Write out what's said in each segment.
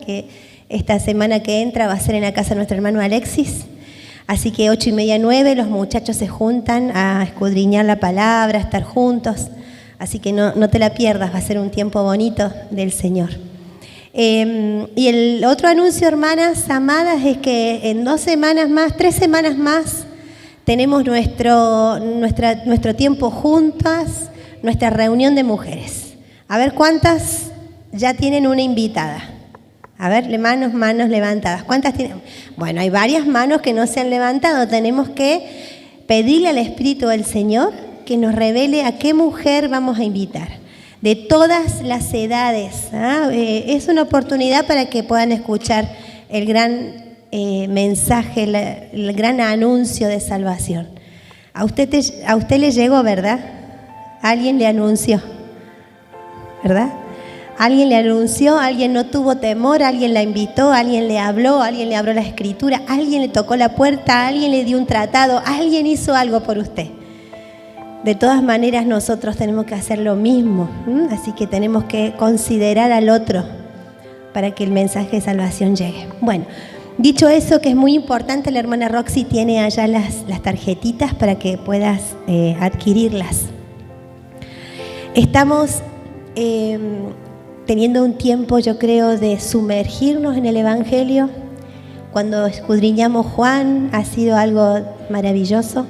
que esta semana que entra va a ser en la casa de nuestro hermano Alexis. Así que 8:30, 9, los muchachos se juntan a escudriñar la palabra, a estar juntos. Así que no te la pierdas, va a ser un tiempo bonito del Señor. Y el otro anuncio, hermanas amadas, es que en 2 semanas más, 3 semanas más, tenemos nuestro tiempo juntas, nuestra reunión de mujeres. A ver cuántas ya tienen una invitada. A ver, manos levantadas. ¿Cuántas tienen? Bueno, hay varias manos que no se han levantado. Tenemos que pedirle al Espíritu del Señor que nos revele a qué mujer vamos a invitar. De todas las edades. Es una oportunidad para que puedan escuchar el gran mensaje, el gran anuncio de salvación. A usted le llegó, ¿verdad? Alguien le anunció, ¿verdad? Alguien le anunció, alguien no tuvo temor, alguien la invitó, alguien le habló, alguien le abrió la escritura, alguien le tocó la puerta, alguien le dio un tratado, alguien hizo algo por usted. De todas maneras nosotros tenemos que hacer lo mismo, así que tenemos que considerar al otro para que el mensaje de salvación llegue. Bueno, dicho eso, que es muy importante, la hermana Roxy tiene allá las tarjetitas para que puedas adquirirlas. Estamos teniendo un tiempo, yo creo, de sumergirnos en el Evangelio. Cuando escudriñamos Juan ha sido algo maravilloso.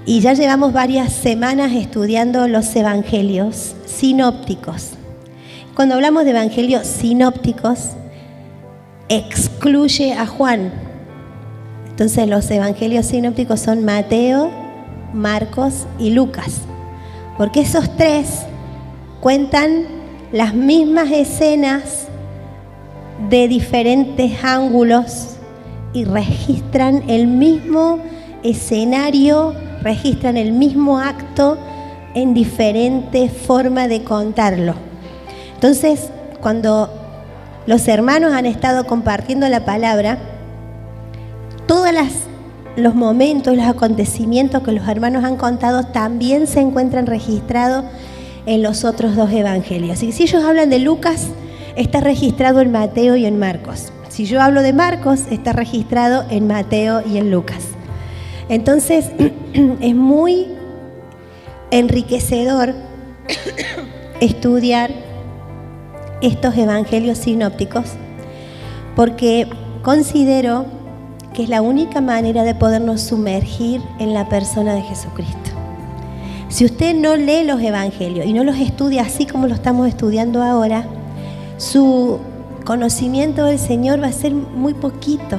Y ya llevamos varias semanas estudiando los evangelios sinópticos. Cuando hablamos de evangelios sinópticos, excluye a Juan. Entonces los evangelios sinópticos son Mateo, Marcos y Lucas. Porque esos 3 cuentan las mismas escenas de diferentes ángulos y registran el mismo escenario, registran el mismo acto en diferente forma de contarlo. Entonces, cuando los hermanos han estado compartiendo la palabra, todos los momentos, los acontecimientos que los hermanos han contado también se encuentran registrados en los otros 2 evangelios. Y si ellos hablan de Lucas, está registrado en Mateo y en Marcos. Si yo hablo de Marcos, está registrado en Mateo y en Lucas. Entonces, es muy enriquecedor estudiar estos evangelios sinópticos, porque considero que es la única manera de podernos sumergir en la persona de Jesucristo. Si usted no lee los evangelios y no los estudia así como lo estamos estudiando ahora, su conocimiento del Señor va a ser muy poquito.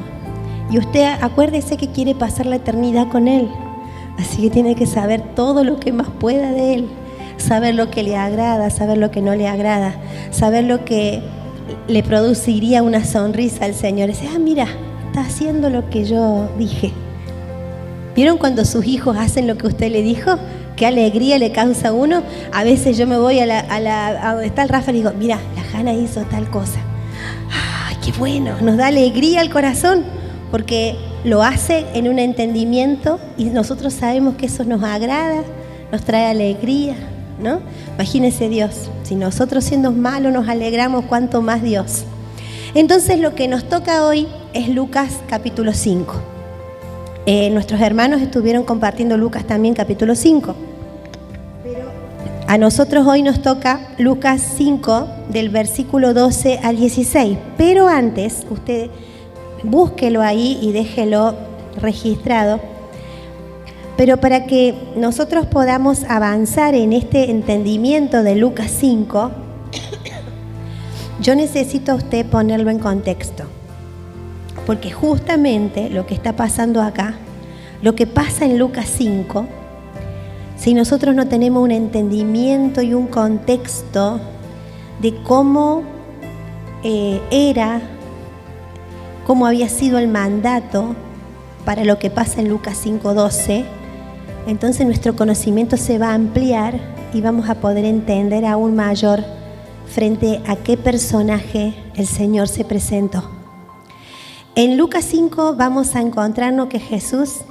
Y usted acuérdese que quiere pasar la eternidad con Él. Así que tiene que saber todo lo que más pueda de Él. Saber lo que le agrada, saber lo que no le agrada. Saber lo que le produciría una sonrisa al Señor. Dice, mira, está haciendo lo que yo dije. ¿Vieron cuando sus hijos hacen lo que usted le dijo? Qué alegría le causa a uno. A veces yo me voy a donde está el Rafa y le digo, mira, la Hanna hizo tal cosa. ¡Ay, qué bueno! Nos da alegría al corazón, porque lo hace en un entendimiento y nosotros sabemos que eso nos agrada, nos trae alegría, ¿no? Imagínese Dios, si nosotros siendo malos nos alegramos, cuánto más Dios. Entonces lo que nos toca hoy es Lucas capítulo 5. Nuestros hermanos estuvieron compartiendo Lucas también capítulo 5. Pero a nosotros hoy nos toca Lucas 5 del versículo 12 al 16. Pero antes, usted búsquelo ahí y déjelo registrado. Pero para que nosotros podamos avanzar en este entendimiento de Lucas 5, yo necesito a usted ponerlo en contexto. Porque justamente lo que está pasando acá, lo que pasa en Lucas 5, si nosotros no tenemos un entendimiento y un contexto de cómo cómo había sido el mandato para lo que pasa en Lucas 5:12, entonces nuestro conocimiento se va a ampliar y vamos a poder entender aún mayor frente a qué personaje el Señor se presentó. En Lucas 5 vamos a encontrarnos que Jesús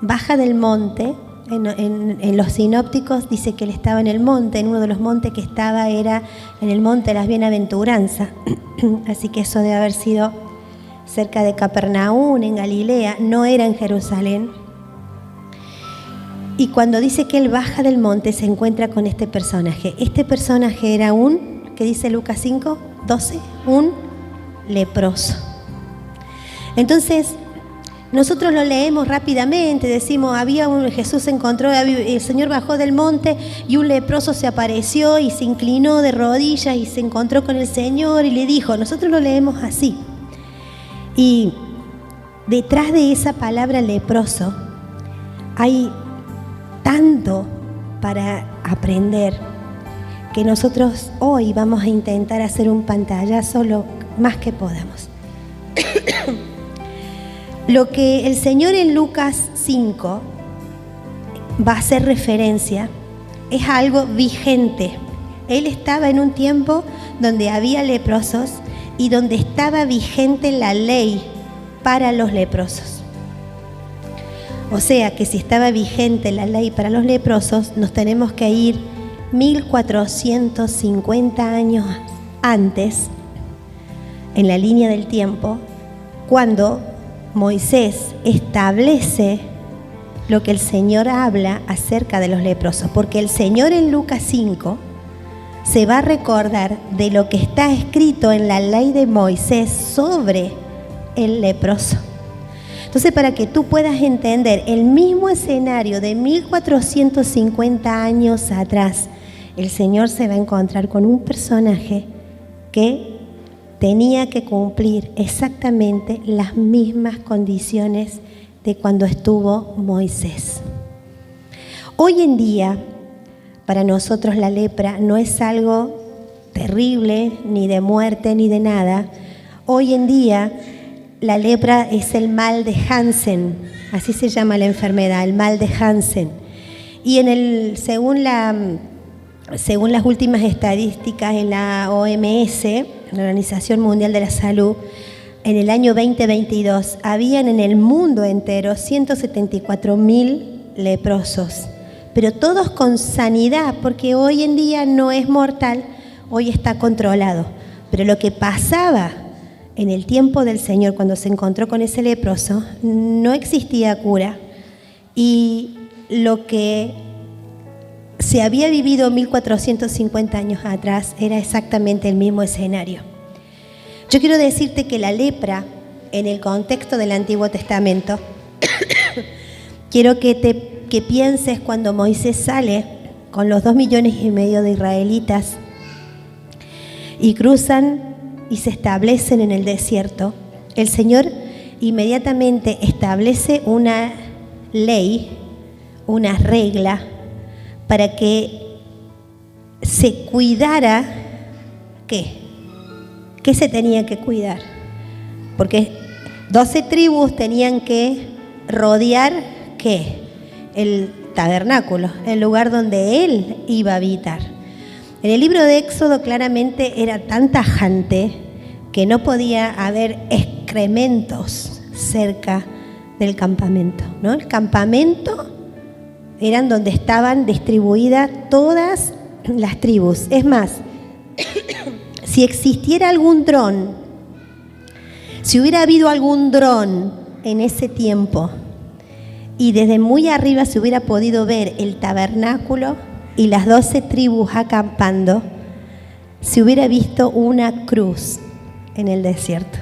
baja del monte en los sinópticos dice que él estaba en el monte, en uno de los montes que estaba era en el monte de las bienaventuranzas. Así que eso debe haber sido cerca de Capernaum, en Galilea, no era en Jerusalén. Y cuando dice que él baja del monte se encuentra con este personaje. Este personaje era ¿qué dice Lucas 5, 12? Un leproso. Entonces, nosotros lo leemos rápidamente, decimos, Jesús se encontró, el Señor bajó del monte y un leproso se apareció y se inclinó de rodillas y se encontró con el Señor y le dijo, nosotros lo leemos así. Y detrás de esa palabra leproso hay tanto para aprender que nosotros hoy vamos a intentar hacer un pantallazo lo más que podamos. Lo que el Señor en Lucas 5 va a hacer referencia es algo vigente. Él estaba en un tiempo donde había leprosos y donde estaba vigente la ley para los leprosos. O sea que si estaba vigente la ley para los leprosos, nos tenemos que ir 1450 años antes, en la línea del tiempo, cuando Moisés establece lo que el Señor habla acerca de los leprosos. Porque el Señor en Lucas 5 se va a recordar de lo que está escrito en la ley de Moisés sobre el leproso. Entonces, para que tú puedas entender el mismo escenario de 1450 años atrás, el Señor se va a encontrar con un personaje que tenía que cumplir exactamente las mismas condiciones de cuando estuvo Moisés. Hoy en día, para nosotros la lepra no es algo terrible, ni de muerte, ni de nada. Hoy en día, la lepra es el mal de Hansen, así se llama la enfermedad, el mal de Hansen. Y según las últimas estadísticas en la OMS, la Organización Mundial de la Salud, en el año 2022 habían en el mundo entero 174.000 leprosos, pero todos con sanidad, porque hoy en día no es mortal, hoy está controlado. Pero lo que pasaba en el tiempo del Señor, cuando se encontró con ese leproso, no existía cura. Y lo que se había vivido 1450 años atrás era exactamente el mismo escenario. Yo quiero decirte que la lepra, en el contexto del Antiguo Testamento, quiero que pienses cuando Moisés sale con los 2,5 millones de israelitas y cruzan y se establecen en el desierto. El Señor inmediatamente establece una ley, una regla, para que se cuidara, ¿qué? ¿Qué se tenía que cuidar? Porque 12 tribus tenían que rodear, ¿qué? El tabernáculo, el lugar donde Él iba a habitar. En el libro de Éxodo claramente era tan tajante que no podía haber excrementos cerca del campamento, ¿no? El campamento eran donde estaban distribuidas todas las tribus. Es más, si existiera algún dron, si hubiera habido algún dron en ese tiempo y desde muy arriba se hubiera podido ver el tabernáculo y las 12 tribus acampando, se hubiera visto una cruz en el desierto.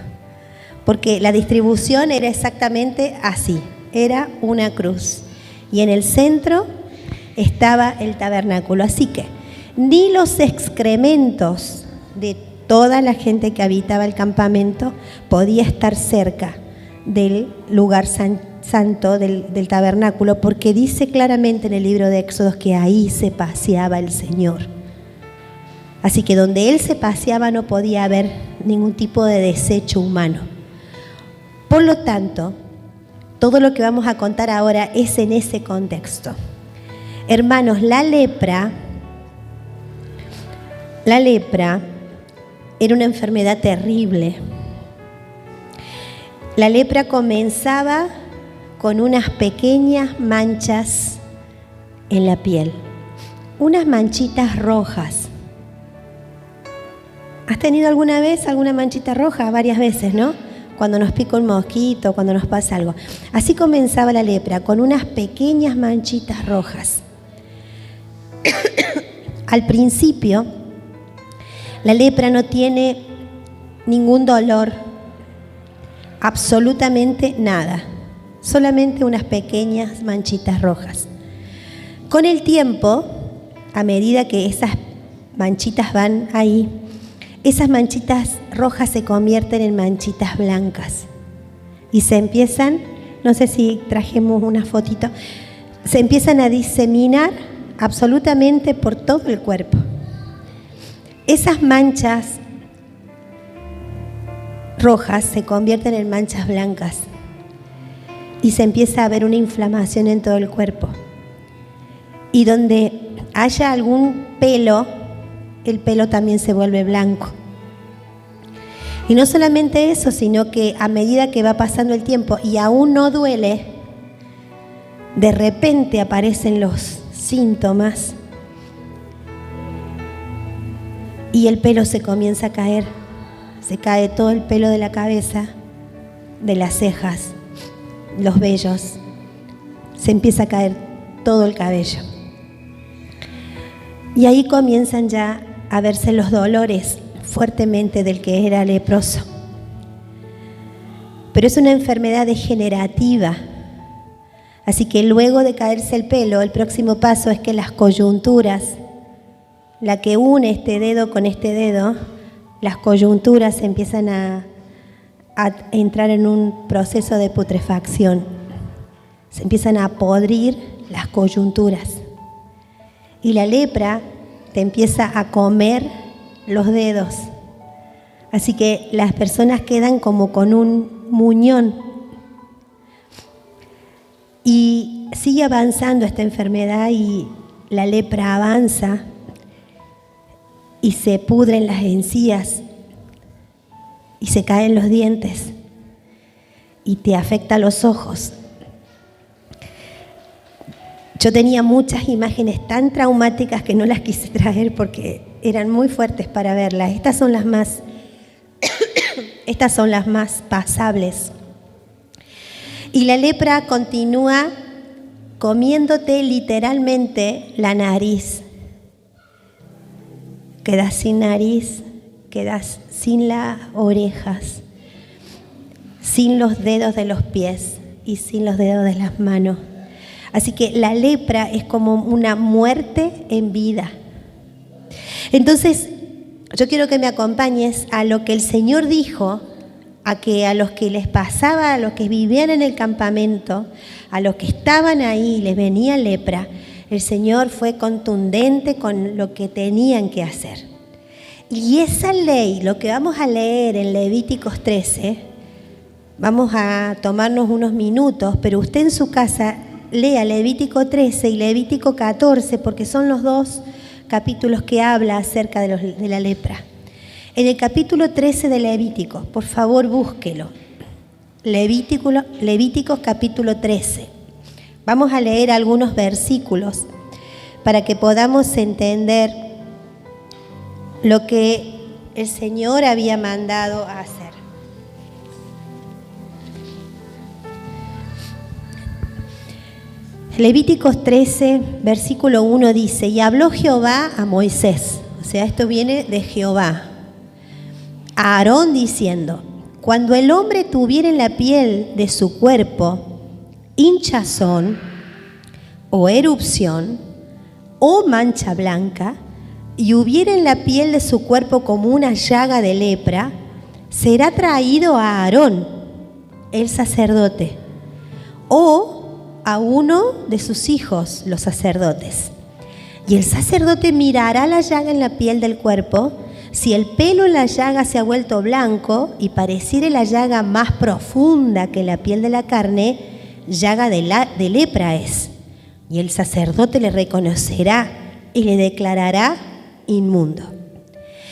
Porque la distribución era exactamente así, era una cruz. Y en el centro estaba el tabernáculo. Así que ni los excrementos de toda la gente que habitaba el campamento podía estar cerca del lugar santo del tabernáculo, porque dice claramente en el libro de Éxodos que ahí se paseaba el Señor. Así que donde Él se paseaba no podía haber ningún tipo de desecho humano. Por lo tanto, todo lo que vamos a contar ahora es en ese contexto. Hermanos, la lepra era una enfermedad terrible. La lepra comenzaba con unas pequeñas manchas en la piel, unas manchitas rojas. ¿Has tenido alguna vez alguna manchita roja? Varias veces, ¿no? Cuando nos pica un mosquito, cuando nos pasa algo. Así comenzaba la lepra, con unas pequeñas manchitas rojas. Al principio, la lepra no tiene ningún dolor, absolutamente nada, solamente unas pequeñas manchitas rojas. Con el tiempo, a medida que esas manchitas van ahí, esas manchitas rojas se convierten en manchitas blancas y se empiezan, no sé si trajimos una fotito, se empiezan a diseminar absolutamente por todo el cuerpo. Esas manchas rojas se convierten en manchas blancas y se empieza a ver una inflamación en todo el cuerpo. Y donde haya algún pelo, el pelo también se vuelve blanco. Y no solamente eso, sino que a medida que va pasando el tiempo y aún no duele, de repente aparecen los síntomas y el pelo se comienza a caer. Se cae todo el pelo de la cabeza, de las cejas, los vellos. Se empieza a caer todo el cabello. Y ahí comienzan ya a verse los dolores fuertemente del que era leproso. Pero es una enfermedad degenerativa. Así que luego de caerse el pelo, el próximo paso es que las coyunturas, la que une este dedo con este dedo, las coyunturas empiezan a entrar en un proceso de putrefacción. Se empiezan a podrir las coyunturas. Y la lepra te empieza a comer los dedos. Así que las personas quedan como con un muñón. Y sigue avanzando esta enfermedad y la lepra avanza y se pudren las encías y se caen los dientes y te afecta los ojos. Yo tenía muchas imágenes tan traumáticas que no las quise traer porque eran muy fuertes para verlas. Estas son las más pasables. Y la lepra continúa comiéndote literalmente la nariz. Quedas sin nariz, quedas sin las orejas, sin los dedos de los pies y sin los dedos de las manos. Así que la lepra es como una muerte en vida. Entonces, yo quiero que me acompañes a lo que el Señor dijo, a los que les pasaba, a los que vivían en el campamento, a los que estaban ahí y les venía lepra. El Señor fue contundente con lo que tenían que hacer. Y esa ley, lo que vamos a leer en Levíticos 13, vamos a tomarnos unos minutos, pero usted en su casa lea Levítico 13 y Levítico 14, porque son los dos capítulos que habla acerca de la lepra. En el capítulo 13 de Levítico, por favor búsquelo. Levíticos capítulo 13. Vamos a leer algunos versículos para que podamos entender lo que el Señor había mandado a hacer. Levíticos 13, versículo 1 dice: y habló Jehová a Moisés, o sea, esto viene de Jehová, a Aarón diciendo: cuando el hombre tuviera en la piel de su cuerpo hinchazón o erupción o mancha blanca, y hubiera en la piel de su cuerpo como una llaga de lepra, será traído a Aarón, el sacerdote, o a uno de sus hijos, los sacerdotes. Y el sacerdote mirará la llaga en la piel del cuerpo. Si el pelo en la llaga se ha vuelto blanco y pareciere la llaga más profunda que la piel de la carne, llaga de lepra es. Y el sacerdote le reconocerá y le declarará inmundo.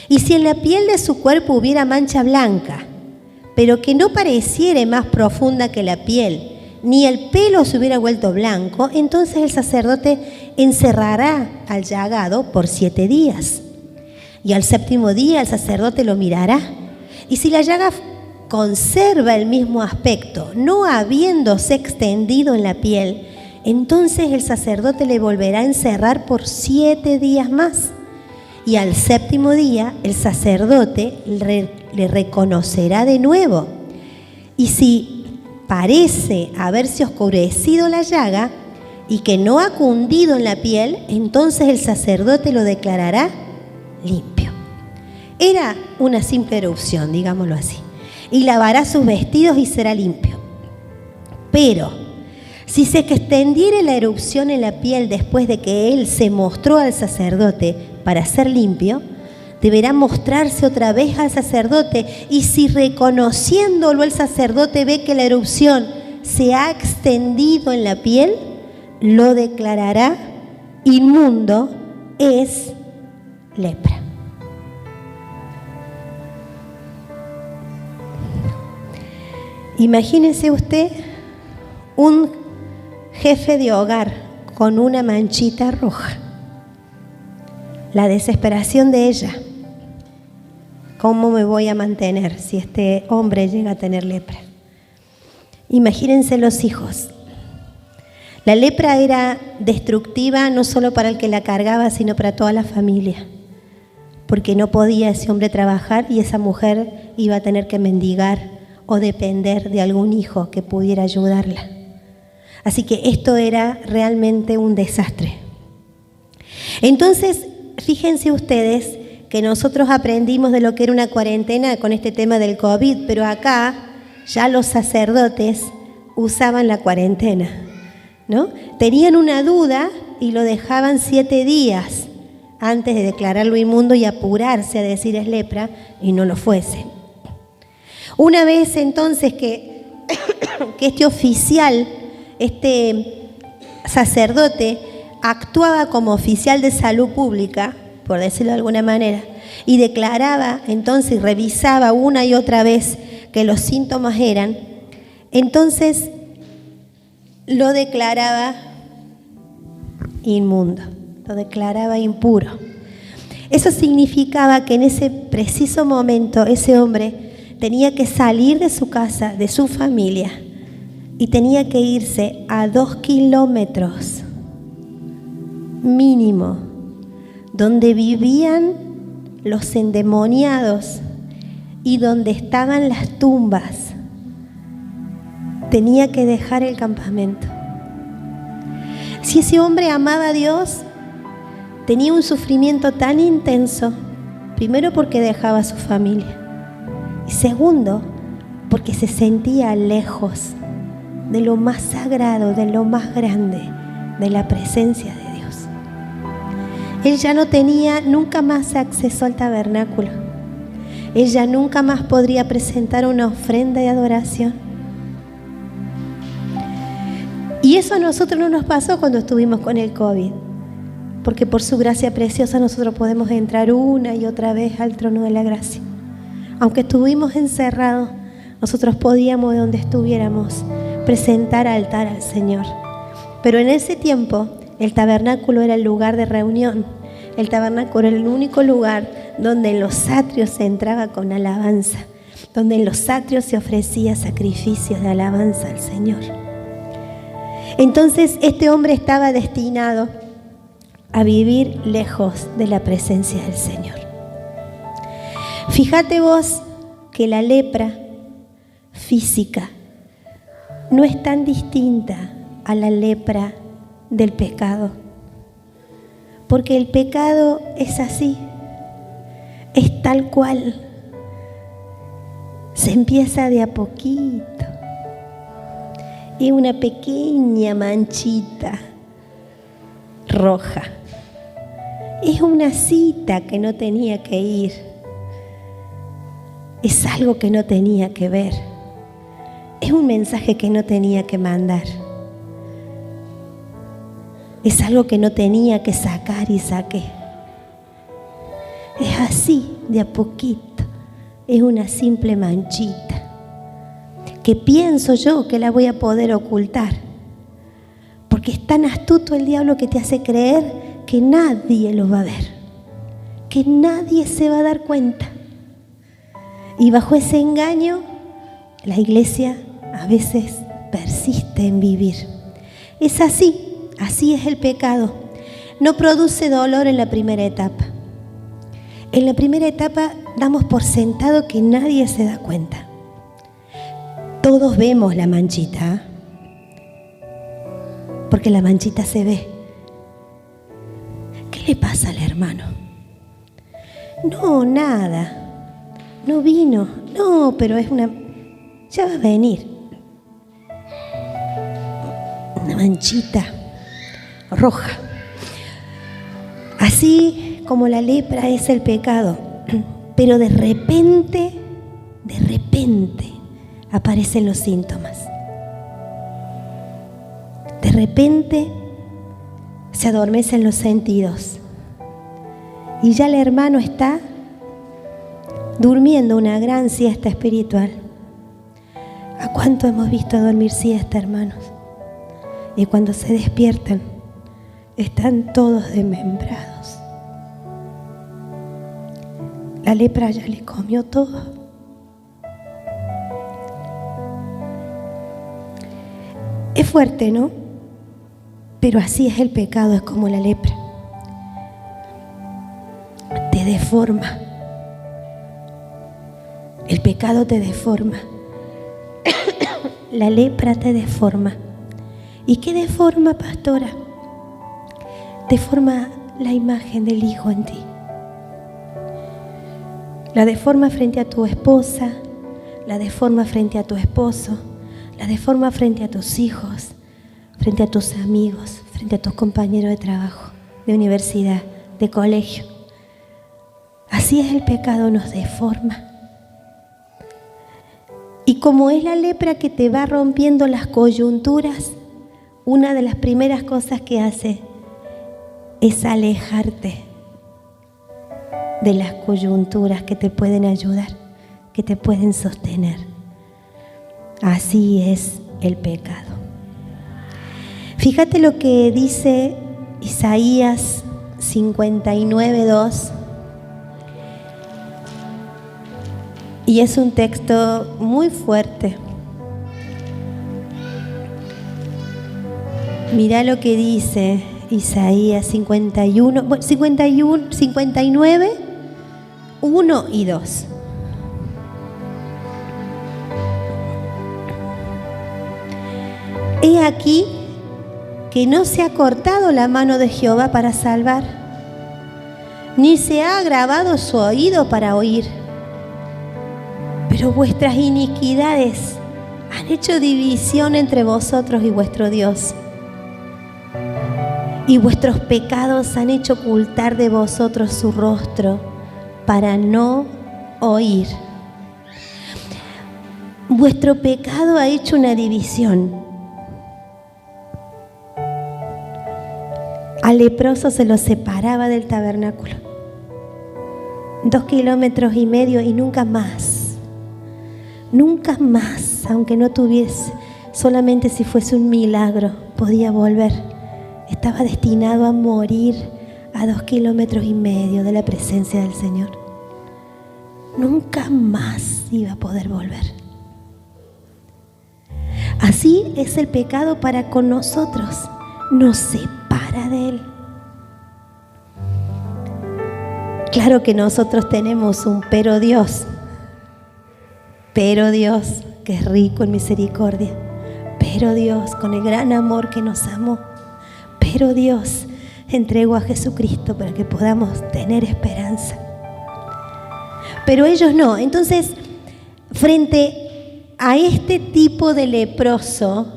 Y si en la piel de su cuerpo hubiera mancha blanca, pero que no pareciere más profunda que la piel, ni el pelo se hubiera vuelto blanco, entonces el sacerdote encerrará al llagado por 7 días. Y al 7º día el sacerdote lo mirará. Y si la llaga conserva el mismo aspecto, no habiéndose extendido en la piel, entonces el sacerdote le volverá a encerrar por 7 días más. Y al 7º día el sacerdote le reconocerá de nuevo. Y si parece haberse oscurecido la llaga y que no ha cundido en la piel, entonces el sacerdote lo declarará limpio. Era una simple erupción, digámoslo así. Y lavará sus vestidos y será limpio. Pero si se extendiera la erupción en la piel después de que él se mostró al sacerdote para ser limpio, deberá mostrarse otra vez al sacerdote, y si reconociéndolo el sacerdote ve que la erupción se ha extendido en la piel, lo declarará inmundo, es lepra. Imagínese usted un jefe de hogar con una manchita roja. La desesperación de ella. ¿Cómo me voy a mantener si este hombre llega a tener lepra? Imagínense los hijos. La lepra era destructiva no solo para el que la cargaba, sino para toda la familia. Porque no podía ese hombre trabajar y esa mujer iba a tener que mendigar o depender de algún hijo que pudiera ayudarla. Así que esto era realmente un desastre. Entonces, fíjense ustedes que nosotros aprendimos de lo que era una cuarentena con este tema del COVID, pero acá ya los sacerdotes usaban la cuarentena, ¿no? Tenían una duda y lo dejaban 7 días antes de declararlo inmundo y apurarse a decir es lepra y no lo fuese. Una vez entonces que este oficial, este sacerdote, actuaba como oficial de salud pública, por decirlo de alguna manera, y declaraba entonces, revisaba una y otra vez que los síntomas eran, entonces lo declaraba inmundo, lo declaraba impuro. Eso significaba que en ese preciso momento ese hombre tenía que salir de su casa, de su familia, y tenía que irse a 2 kilómetros mínimo, donde vivían los endemoniados y donde estaban las tumbas. Tenía que dejar el campamento. Si ese hombre amaba a Dios, tenía un sufrimiento tan intenso, primero porque dejaba a su familia, y segundo, porque se sentía lejos de lo más sagrado, de lo más grande, de la presencia de Dios. Él ya no tenía nunca más acceso al tabernáculo. Él ya nunca más podría presentar una ofrenda de adoración. Y eso a nosotros no nos pasó cuando estuvimos con el COVID, porque por su gracia preciosa nosotros podemos entrar una y otra vez al trono de la gracia. Aunque estuvimos encerrados, nosotros podíamos, de donde estuviéramos, presentar altar al Señor. Pero en ese tiempo, el tabernáculo era el lugar de reunión. El tabernáculo era el único lugar donde en los atrios se entraba con alabanza, donde en los atrios se ofrecía sacrificios de alabanza al Señor. Entonces, este hombre estaba destinado a vivir lejos de la presencia del Señor. Fíjate vos que la lepra física no es tan distinta a la lepra del pecado, porque el pecado es así, es tal cual, se empieza de a poquito, y una pequeña manchita roja, es una cita que no tenía que ir, es algo que no tenía que ver, es un mensaje que no tenía que mandar. Es algo que no tenía que sacar y saqué. Es así, de a poquito. Es una simple manchita. que pienso yo que la voy a poder ocultar. Porque es tan astuto el diablo que te hace creer que nadie lo va a ver, que nadie se va a dar cuenta. Y bajo ese engaño, la iglesia a veces persiste en vivir. Es así es el pecado. No produce dolor en la primera etapa. En la primera etapa damos por sentado que nadie se da cuenta. Todos vemos la manchita, porque la manchita se ve. ¿Qué le pasa al hermano? No, nada. No vino. No, pero ya va a venir. Una manchita roja. Así como la lepra es el pecado, pero de repente aparecen los síntomas. De repente se adormecen los sentidos y ya el hermano está durmiendo una gran siesta espiritual. ¿A cuánto hemos visto dormir siesta, hermanos? Y cuando se despiertan, están todos desmembrados. La lepra ya le comió todo. Es fuerte, ¿no? Pero así es el pecado, es como la lepra. Te deforma. El pecado te deforma. La lepra te deforma. ¿Y qué deforma, pastora? Deforma la imagen del Hijo en ti. La deforma frente a tu esposa, la deforma frente a tu esposo, la deforma frente a tus hijos, frente a tus amigos, frente a tus compañeros de trabajo, de universidad, de colegio. Así es el pecado, nos deforma. Y como es la lepra que te va rompiendo las coyunturas, una de las primeras cosas que hace es alejarte de las coyunturas que te pueden ayudar, que te pueden sostener. Así es el pecado. Fíjate lo que dice Isaías 59:2. Y es un texto muy fuerte. Mirá lo que dice Isaías 59, 1 y 2. He aquí que no se ha cortado la mano de Jehová para salvar, ni se ha agravado su oído para oír. Pero vuestras iniquidades han hecho división entre vosotros y vuestro Dios. Y vuestros pecados han hecho ocultar de vosotros su rostro para no oír. Vuestro pecado ha hecho una división. Al leproso se lo separaba del tabernáculo. 2,5 kilómetros y nunca más. Nunca más, aunque no tuviese, solamente si fuese un milagro, podía volver. Estaba destinado a morir a 2,5 kilómetros de la presencia del Señor. Nunca más iba a poder volver. Así es el pecado para con nosotros. Nos separa de Él. Claro que nosotros tenemos un pero Dios que es rico en misericordia, pero Dios con el gran amor que nos amó, pero Dios entregó a Jesucristo para que podamos tener esperanza. Pero ellos no. Entonces, frente a este tipo de leproso,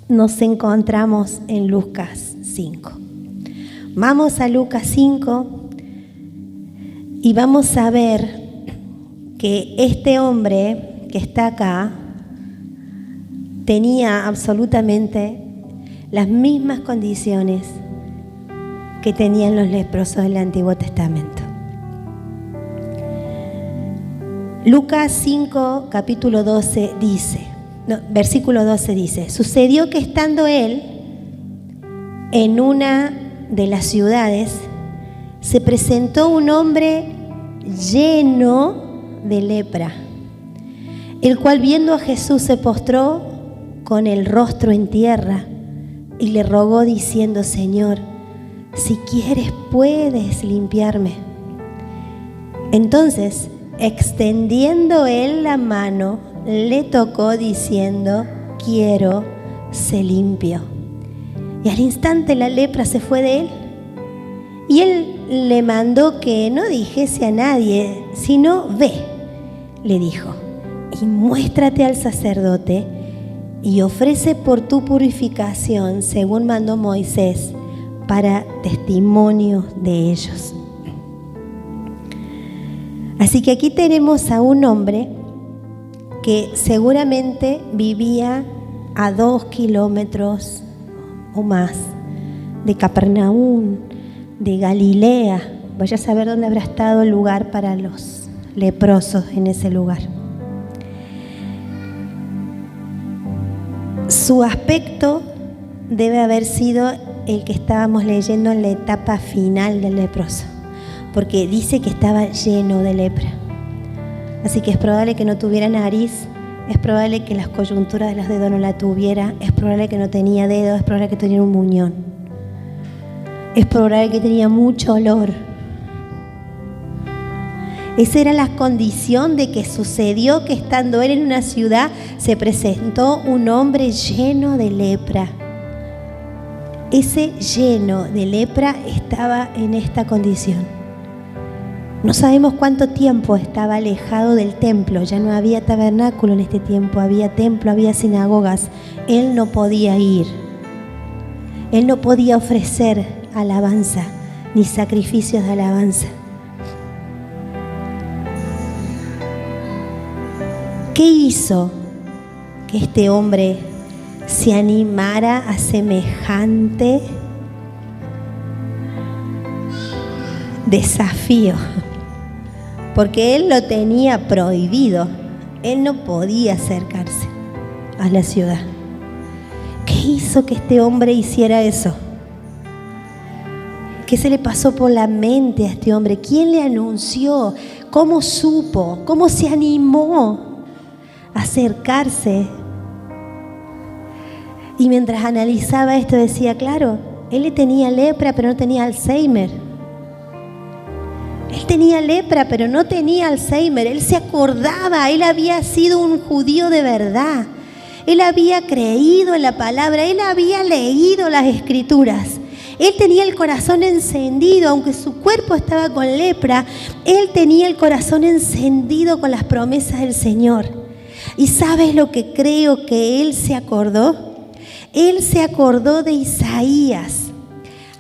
nos encontramos en Lucas 5. Vamos a Lucas 5 y vamos a ver que este hombre que está acá tenía absolutamente las mismas condiciones que tenían los leprosos del Antiguo Testamento. Lucas 5, capítulo 12 dice, versículo 12 dice, sucedió que estando él en una de las ciudades, se presentó un hombre lleno de lepra, el cual viendo a Jesús se postró con el rostro en tierra y le rogó diciendo, Señor, si quieres puedes limpiarme. Entonces, extendiendo él la mano, le tocó diciendo, quiero, sé limpio. Y al instante la lepra se fue de él. Y él le mandó que no dijese a nadie, sino ve, le dijo, y muéstrate al sacerdote y ofrece por tu purificación, según mandó Moisés, para testimonio de ellos. Así que aquí tenemos a un hombre que seguramente vivía a 2 kilómetros o más de Capernaum, de Galilea. Vaya a saber dónde habrá estado el lugar para los leprosos en ese lugar. Su aspecto debe haber sido el que estábamos leyendo en la etapa final del leproso, porque dice que estaba lleno de lepra. Así que es probable que no tuviera nariz, es probable que las coyunturas de los dedos no la tuviera, es probable que no tenía dedos, es probable que tenía un muñón, es probable que tenía mucho olor. Esa era la condición de que sucedió que estando él en una ciudad se presentó un hombre lleno de lepra. Ese lleno de lepra estaba en esta condición. No sabemos cuánto tiempo estaba alejado del templo. Ya no había tabernáculo en este tiempo, había templo, había sinagogas. Él no podía ir. Él no podía ofrecer alabanza ni sacrificios de alabanza. ¿Qué hizo que este hombre se animara a semejante desafío? Porque él lo tenía prohibido. Él no podía acercarse a la ciudad. ¿Qué hizo que este hombre hiciera eso? ¿Qué se le pasó por la mente a este hombre? ¿Quién le anunció? ¿Cómo supo? ¿Cómo se animó a acercarse? Y mientras analizaba esto decía, claro, él tenía lepra pero no tenía Alzheimer. Él tenía lepra pero no tenía Alzheimer. Él se acordaba, él había sido un judío de verdad. Él había creído en la palabra, él había leído las escrituras. Él tenía el corazón encendido, aunque su cuerpo estaba con lepra, él tenía el corazón encendido con las promesas del Señor. ¿Y sabes lo que creo que él se acordó? Él se acordó de Isaías.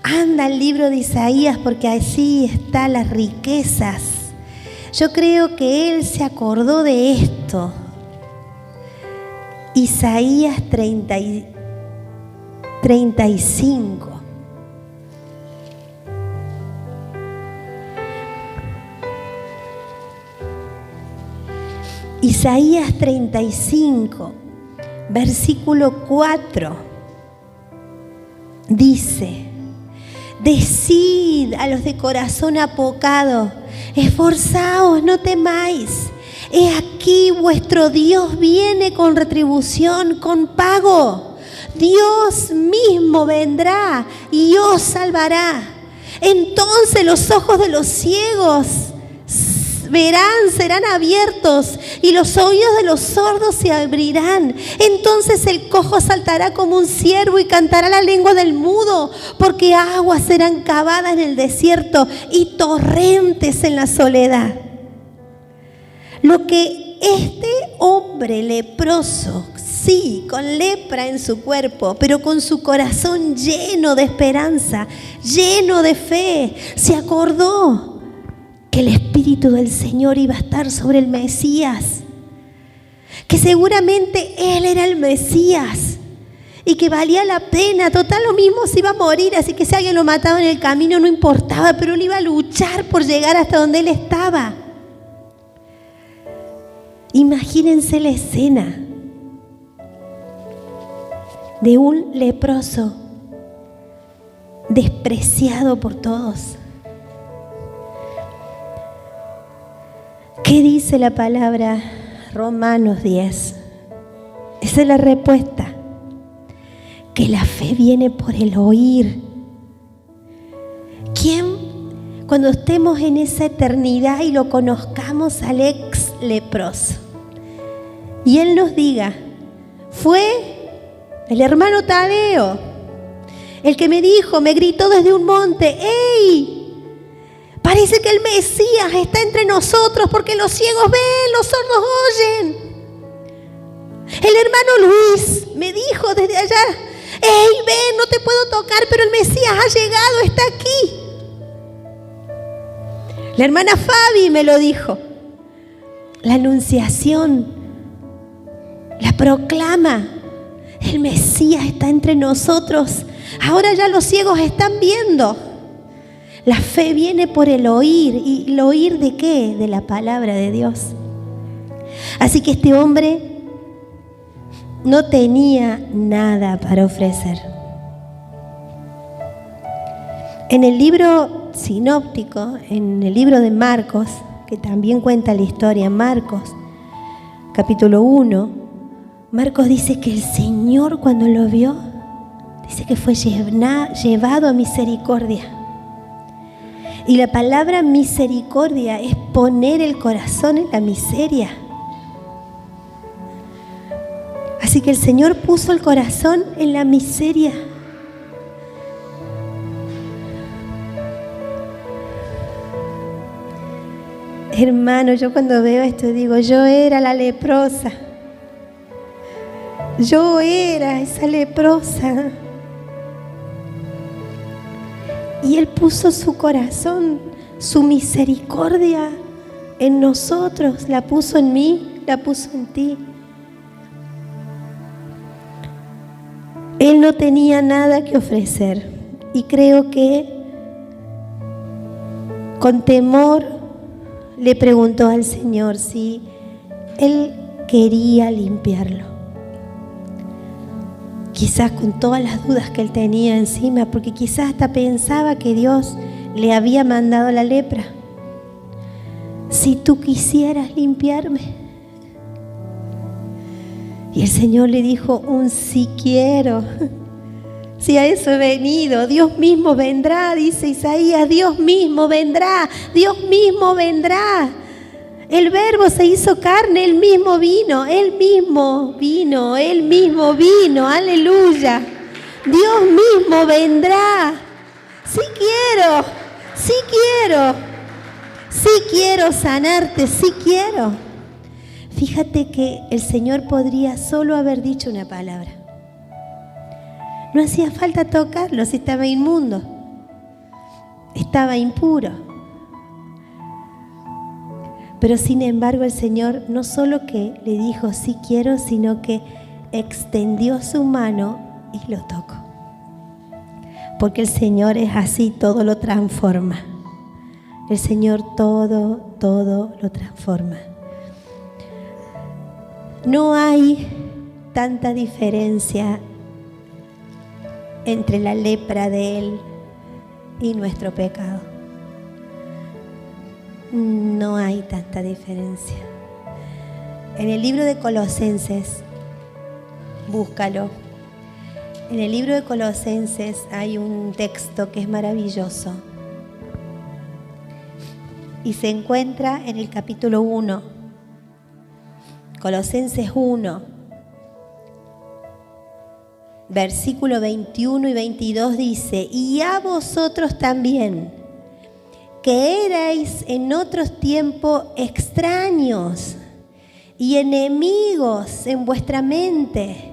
Anda al libro de Isaías porque así están las riquezas. Yo creo que él se acordó de esto. Isaías 35. Isaías 35, versículo 4, dice: decid a los de corazón apocado, esforzaos, no temáis. He aquí vuestro Dios viene con retribución, con pago. Dios mismo vendrá y os salvará. Entonces los ojos de los ciegos verán, serán abiertos, y los oídos de los sordos se abrirán. Entonces el cojo saltará como un ciervo y cantará la lengua del mudo, porque aguas serán cavadas en el desierto y torrentes en la soledad. Lo que este hombre leproso, sí, con lepra en su cuerpo, pero con su corazón lleno de esperanza, lleno de fe, se acordó que el Espíritu del Señor iba a estar sobre el Mesías, que seguramente Él era el Mesías y que valía la pena. Total, lo mismo se iba a morir, así que si alguien lo mataba en el camino no importaba, pero Él iba a luchar por llegar hasta donde Él estaba. Imagínense la escena de un leproso despreciado por todos. ¿Qué dice la palabra? Romanos 10. Esa es la respuesta. Que la fe viene por el oír. ¿Quién, cuando estemos en esa eternidad y lo conozcamos al ex leproso, y él nos diga, fue el hermano Tadeo, el que me dijo, me gritó desde un monte, ¡ey! Parece que el Mesías está entre nosotros porque los ciegos ven, los sordos oyen. El hermano Luis me dijo desde allá, ¡ey, ven, no te puedo tocar, pero el Mesías ha llegado, está aquí! La hermana Fabi me lo dijo. La anunciación, la proclama, el Mesías está entre nosotros. Ahora ya los ciegos están viendo. La fe viene por el oír. ¿Y el oír de qué? De la palabra de Dios. Así que este hombre no tenía nada para ofrecer. En el libro sinóptico, en el libro de Marcos, que también cuenta la historia, Marcos, capítulo 1, Marcos dice que el Señor cuando lo vio, dice que fue llevado a misericordia. Y la palabra misericordia es poner el corazón en la miseria. Así que el Señor puso el corazón en la miseria. Hermano, yo cuando veo esto digo, yo era la leprosa. Yo era esa leprosa. Y Él puso su corazón, su misericordia en nosotros. La puso en mí, la puso en ti. Él no tenía nada que ofrecer. Y creo que con temor le preguntó al Señor si Él quería limpiarlo. Quizás con todas las dudas que él tenía encima, porque quizás hasta pensaba que Dios le había mandado la lepra. Si tú quisieras limpiarme. Y el Señor le dijo un sí quiero. Si a eso he venido, Dios mismo vendrá, dice Isaías, Dios mismo vendrá, Dios mismo vendrá. El Verbo se hizo carne, Él mismo vino, Él mismo vino, Él mismo vino, aleluya. Dios mismo vendrá. Sí quiero sanarte, sí quiero. Fíjate que el Señor podría solo haber dicho una palabra. No hacía falta tocarlo si estaba inmundo, estaba impuro. Pero sin embargo el Señor no solo que le dijo sí quiero, sino que extendió su mano y lo tocó. Porque el Señor es así, todo lo transforma. El Señor todo lo transforma. No hay tanta diferencia entre la lepra de Él y nuestro pecado. No hay tanta diferencia. En el libro de Colosenses, búscalo. En el libro de Colosenses hay un texto que es maravilloso. Y se encuentra en el capítulo 1. Colosenses 1. Versículo 21 y 22 dice: y a vosotros también, que erais en otros tiempos extraños y enemigos en vuestra mente,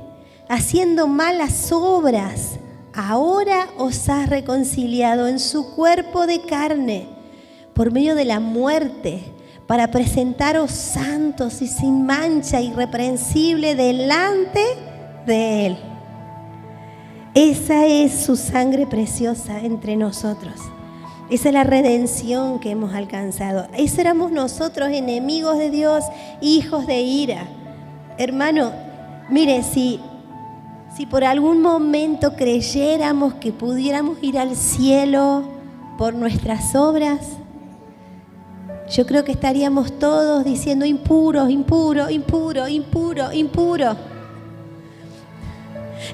haciendo malas obras, ahora os ha reconciliado en su cuerpo de carne, por medio de la muerte, para presentaros santos y sin mancha, irreprensible delante de Él. Esa es su sangre preciosa entre nosotros. Esa es la redención que hemos alcanzado. Eso éramos nosotros, enemigos de Dios, hijos de ira. Hermano, mire, si por algún momento creyéramos que pudiéramos ir al cielo por nuestras obras, yo creo que estaríamos todos diciendo impuro, impuro, impuro, impuro, impuro.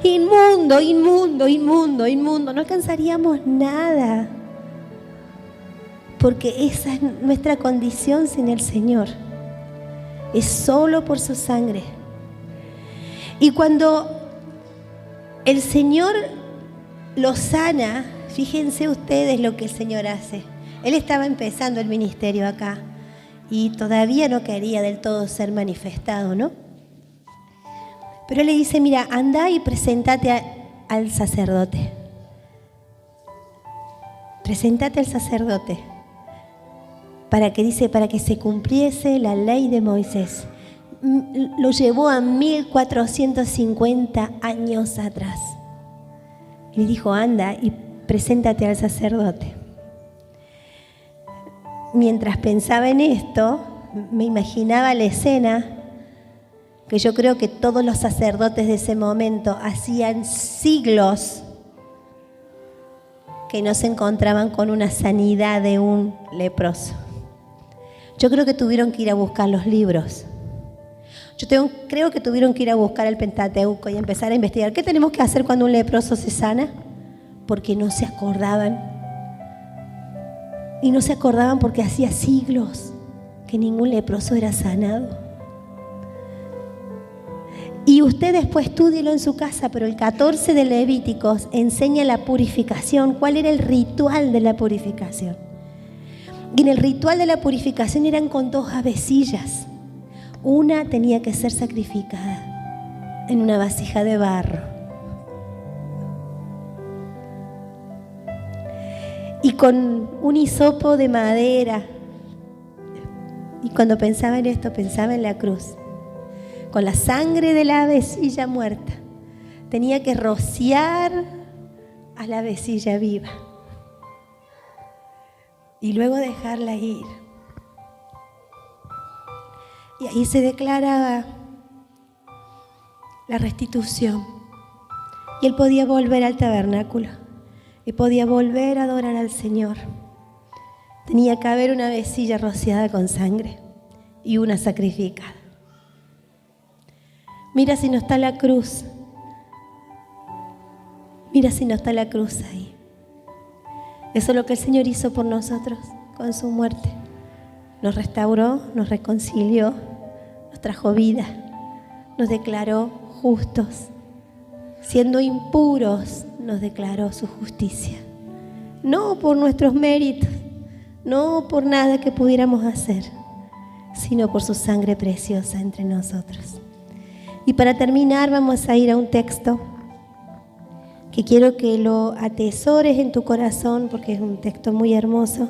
Inmundo, inmundo, inmundo, inmundo. No alcanzaríamos nada. Porque esa es nuestra condición sin el Señor. Es solo por su sangre. Y cuando el Señor lo sana, fíjense ustedes lo que el Señor hace. Él estaba empezando el ministerio acá y todavía no quería del todo ser manifestado, ¿no? Pero Él le dice, mira, anda y preséntate al sacerdote. Preséntate al sacerdote. Para que se cumpliese la ley de Moisés. Lo llevó a 1450 años atrás. Y le dijo, anda y preséntate al sacerdote. Mientras pensaba en esto, me imaginaba la escena que yo creo que todos los sacerdotes de ese momento hacían siglos que no se encontraban con una sanidad de un leproso. Yo creo que tuvieron que ir a buscar los libros. Creo que tuvieron que ir a buscar el Pentateuco y empezar a investigar. ¿Qué tenemos que hacer cuando un leproso se sana? Porque no se acordaban. Y no se acordaban porque hacía siglos que ningún leproso era sanado. Y usted después estúdielo en su casa, pero el 14 de Levíticos enseña la purificación. ¿Cuál era el ritual de la purificación? Y en el ritual de la purificación eran con 2 avecillas. Una tenía que ser sacrificada en una vasija de barro. Y con un hisopo de madera. Y cuando pensaba en esto, pensaba en la cruz. Con la sangre de la avecilla muerta. Tenía que rociar a la avecilla viva. Y luego dejarla ir. Y ahí se declaraba la restitución. Y él podía volver al tabernáculo. Y podía volver a adorar al Señor. Tenía que haber una avecilla rociada con sangre y una sacrificada. Mira si no está la cruz. Mira si no está la cruz ahí. Eso es lo que el Señor hizo por nosotros con su muerte. Nos restauró, nos reconcilió, nos trajo vida, nos declaró justos. Siendo impuros, nos declaró su justicia. No por nuestros méritos, no por nada que pudiéramos hacer, sino por su sangre preciosa entre nosotros. Y para terminar vamos a ir a un texto que quiero que lo atesores en tu corazón porque es un texto muy hermoso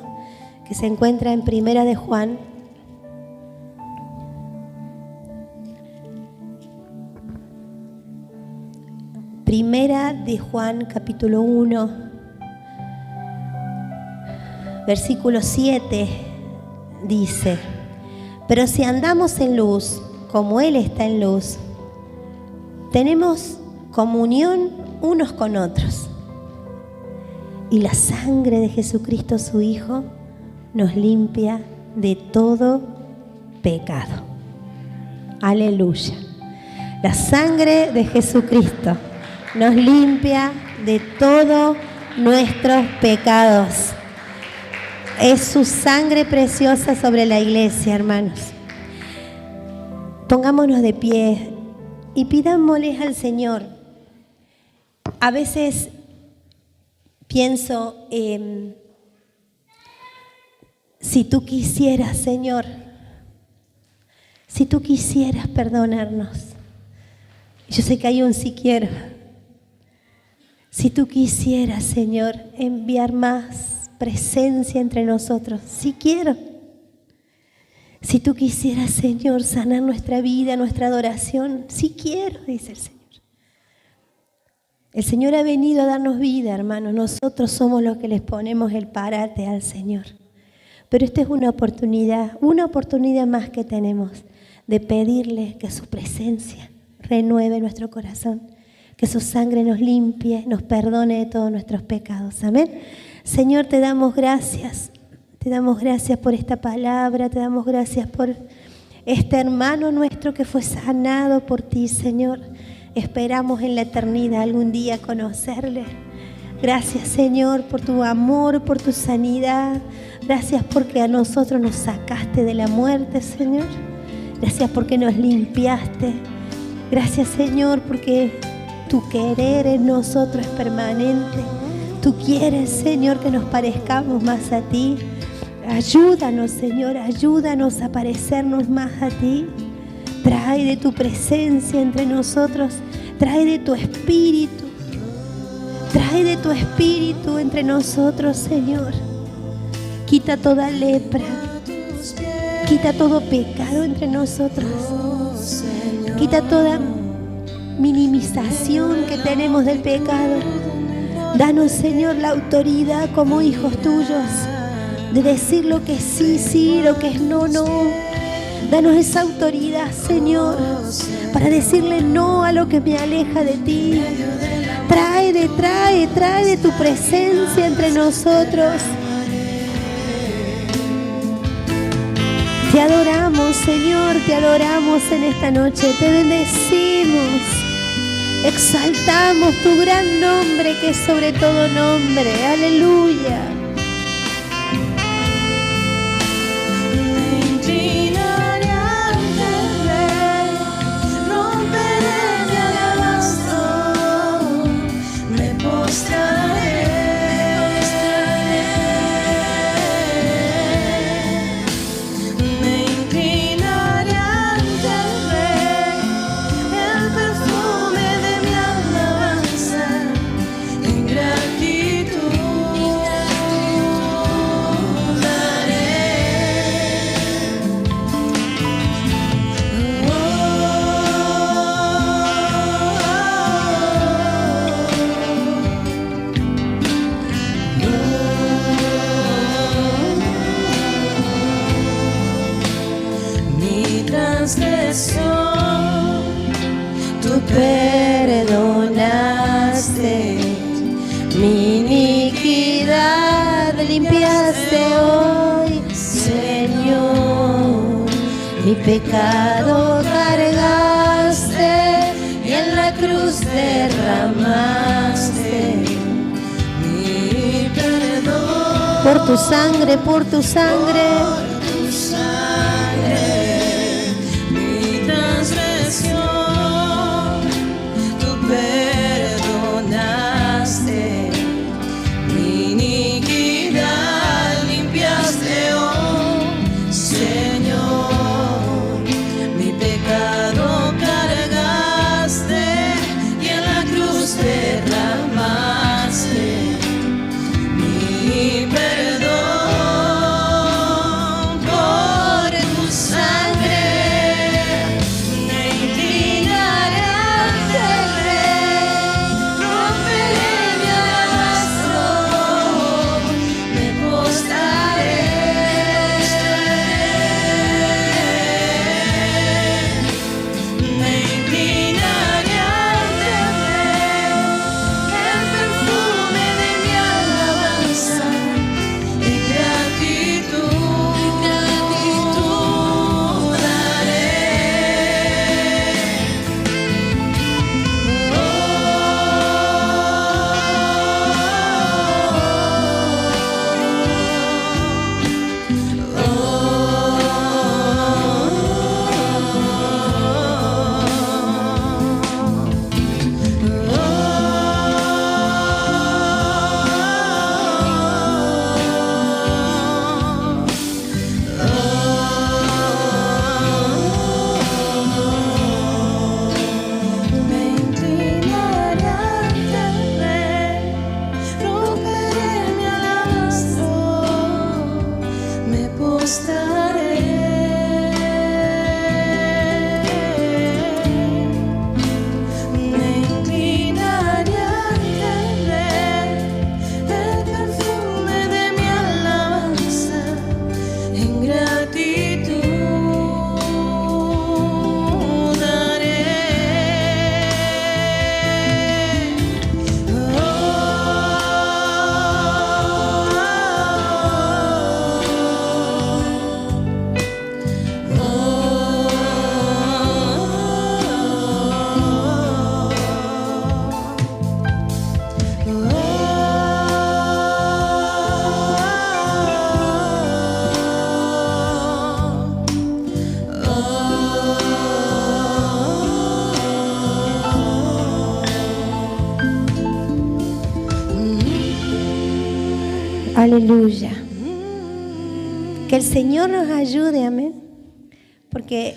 que se encuentra en Primera de Juan. Primera de Juan, capítulo 1, versículo 7, dice: pero si andamos en luz, como Él está en luz, tenemos comunión unos con otros. Y la sangre de Jesucristo, su Hijo, nos limpia de todo pecado. Aleluya. La sangre de Jesucristo nos limpia de todos nuestros pecados. Es su sangre preciosa sobre la iglesia, hermanos. Pongámonos de pie y pidámosles al Señor. A veces pienso, si tú quisieras, Señor, si tú quisieras perdonarnos. Yo sé que hay un si quiero. Si tú quisieras, Señor, enviar más presencia entre nosotros, si quiero. Si tú quisieras, Señor, sanar nuestra vida, nuestra adoración, si quiero, dice el Señor. El Señor ha venido a darnos vida, hermanos. Nosotros somos los que les ponemos el parate al Señor. Pero esta es una oportunidad más que tenemos de pedirle que su presencia renueve nuestro corazón, que su sangre nos limpie, nos perdone de todos nuestros pecados. Amén. Señor, te damos gracias. Te damos gracias por esta palabra, te damos gracias por este hermano nuestro que fue sanado por ti, Señor. Esperamos en la eternidad algún día conocerle. Gracias, Señor, por tu amor, por tu sanidad. Gracias porque a nosotros nos sacaste de la muerte, Señor. Gracias porque nos limpiaste. Gracias, Señor, porque tu querer en nosotros es permanente. Tú quieres, Señor, que nos parezcamos más a ti. Ayúdanos, Señor, ayúdanos a parecernos más a ti. Trae de tu presencia entre nosotros, trae de tu espíritu. Trae de tu espíritu entre nosotros, Señor. Quita toda lepra, quita todo pecado entre nosotros. Quita toda minimización que tenemos del pecado. Danos, Señor, la autoridad como hijos tuyos de decir lo que es sí, sí, lo que es no, no. Danos esa autoridad, Señor, para decirle no a lo que me aleja de ti. Trae de tu presencia entre nosotros. Te adoramos, Señor, te adoramos en esta noche. Te bendecimos. Exaltamos tu gran nombre que es sobre todo nombre. Aleluya. Tú perdonaste mi iniquidad, limpiaste hoy, Señor. Mi pecado cargaste y en la cruz derramaste mi perdón. Por tu sangre, por tu sangre. Perdonaste mi iniquidad, limpiaste, oh Señor. Mi pecado cargaste y en la cruz derramaste mi perdón. Aleluya. Que el Señor nos ayude, amén. Porque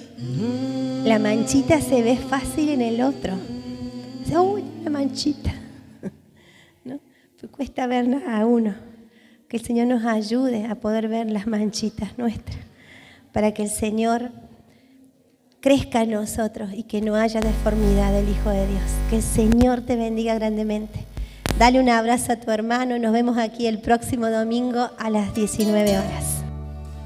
la manchita se ve fácil en el otro. O sea, uy, una manchita. ¿No? Pues cuesta verla a uno. Que el Señor nos ayude a poder ver las manchitas nuestras. Para que el Señor crezca en nosotros y que no haya deformidad del Hijo de Dios. Que el Señor te bendiga grandemente. Dale un abrazo a tu hermano. Nos vemos aquí el próximo domingo a las 19 horas.